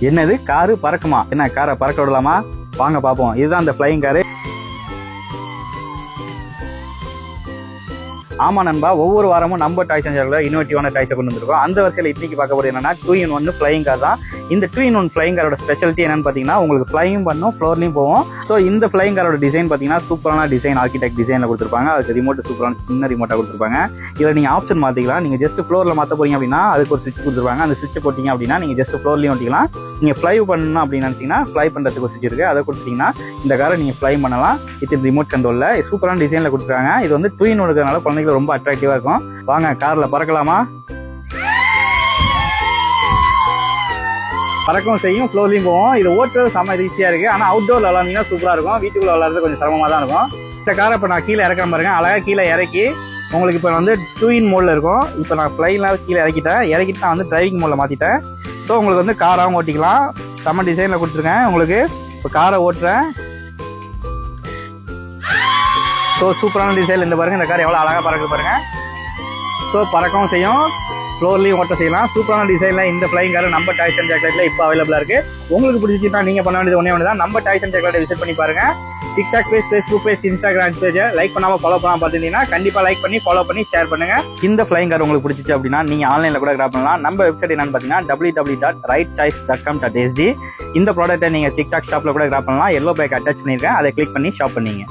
என்னது காரு பறக்குமா? என்ன காரை பறக்க விடலாமா? வாங்க பார்ப்போம். இதுதான் அந்த ஃப்ளையிங் காரு. ஆமா நண்பா, ஒவ்வொரு வாரமும் நம்ம டாய்ஸ் அண்ட் ஜாக்ல இன்னோவேட்டிவான டாய்ஸை கொண்டு வந்திருக்கோம். அந்த வரிசையில் இன்னைக்கு பார்க்க போறது என்னன்னா 2-in-1 ஃப்ளையிங் கார் தான். இந்த 2-in-1 ஃப்ளையிங் காரோட ஸ்பெஷாலிட்டி என்னன்னு பார்த்தீங்கன்னா, உங்களுக்கு ஃப்ளையும் பண்ணும், ஃப்ளோர்லையும் போவோம். ஸோ இந்த ஃப்ளையிங் காரோட டிசைன் பார்த்தீங்கன்னா சூப்பரான டிசைன், ஆர்கிடெக்ட் டிசைனில் கொடுத்துருப்பாங்க. அதுக்கு ரிமோட் சூப்பரான சின்ன ரிமோட்டாக கொடுத்துருப்பாங்க. இதில் நீங்கள் ஆப்ஷன் மாற்றிக்கலாம். நீங்கள் ஜஸ்ட் ஃப்ளோரில் மாற்ற போறீங்க அப்படின்னா அதுக்கு ஒரு சுவிட்ச் கொடுத்துருப்பாங்க. அந்த சுவிட்சை போட்டிங்க அப்படின்னா நீங்கள் ஜஸ்ட் ஃப்ளோர்லையும் ஓட்டிக்கலாம். நீங்கள் ஃப்ளை பண்ணணும் அப்படின்னு நினச்சிங்கன்னா ஃப்ளை பண்ணுறதுக்கு ஒரு சுவிட்ச் இருக்குது. அதை கொடுத்துட்டிங்கன்னா இந்த காரை நீங்கள் ஃப்ளை பண்ணலாம். வித் ரிமோட் கண்ட்ரோலில் சூப்பரான டிசைனில் கொடுத்துருக்காங்க. இது வந்து 2-in-1 இருக்கிறதுனால குழந்தைங்களுக்கு ரொம்ப அட்ராக்டிவாக இருக்கும். வாங்க கார்ல பறக்கலாமா? பறக்கவும் செய்யும், ஃப்ளோர்லையும் போவோம். இது ஓட்டுறது செம்ம ஈஸியா இருக்கு. ஆனா அவுட்டோர்ல விளாண்டிங்கன்னா சூப்பரா இருக்கும். வீட்டுக்குள்ள விளாடுறது கொஞ்சம் சிரமமா தான் இருக்கும். இந்த காரை இப்போ நான் கீழே இறக்க பாருங்க. அழகா கீழே இறக்கி உங்களுக்கு இப்போ வந்து 2-in மோட்ல இருக்கும். இப்போ நான் ஃப்ளைலாம் கீழே இறக்கிட்டு நான் வந்து டிரைவிங் மோட்ல மாத்திட்டேன். ஸோ உங்களுக்கு வந்து காராகவும் ஓட்டிக்கலாம். செம்ம டிசைன்ல கொடுத்துருக்கேன். உங்களுக்கு இப்போ காரை ஓட்டுறேன். ஸோ சூப்பரான டிசைன் இந்த பாருங்க. இந்த கார் எவ்வளோ அழகா பறக்க பாருங்க. ஸோ பறக்கவும் செய்யும், ஃப்ளோர்லையும் ஓட்ட செய்யலாம். சூப்பரான டிசைனில் இந்த ஃப்ளைங் கார் நம்ம டாய்ஸ் அண்ட் ஜாக்லேட்டில் இப்போ அவைலபிளாக இருக்குது. உங்களுக்கு பிடிச்சிச்சுன்னா நீங்கள் பண்ண வேண்டியது ஒன்றே தான், நம்ம டாய்ஸ் அண்ட் ஜாக்லேட்டை விசிட் பண்ணி பாருங்கள். TikTok page, Facebook page, Instagram பேஜை லைக் பண்ணாமல் ஃபாலோ பண்ணாமல் பார்த்துருந்தீங்கன்னா கண்டிப்பாக லைக் பண்ணி ஃபாலோ பண்ணி ஷேர் பண்ணுங்கள். இந்த ஃப்ளைங் கார் உங்களுக்கு பிடிச்சிச்சு அப்படின்னா நீங்கள் ஆன்லைனில் கூட கிராப் பண்ணலாம். நம்ம வெப்சைட் என்னன்னு பார்த்தீங்கன்னா www.rightchoice.com.sg. இந்த ப்ராடக்ட்டை நீங்கள் டிக்டாக் ஷாப்பில் கூட கிராப் பண்ணலாம். எல்லோ பேக் அட்டாச் பண்ணியிருக்கேன், அதை கிளிக் பண்ணி ஷாப் பண்ணிங்க.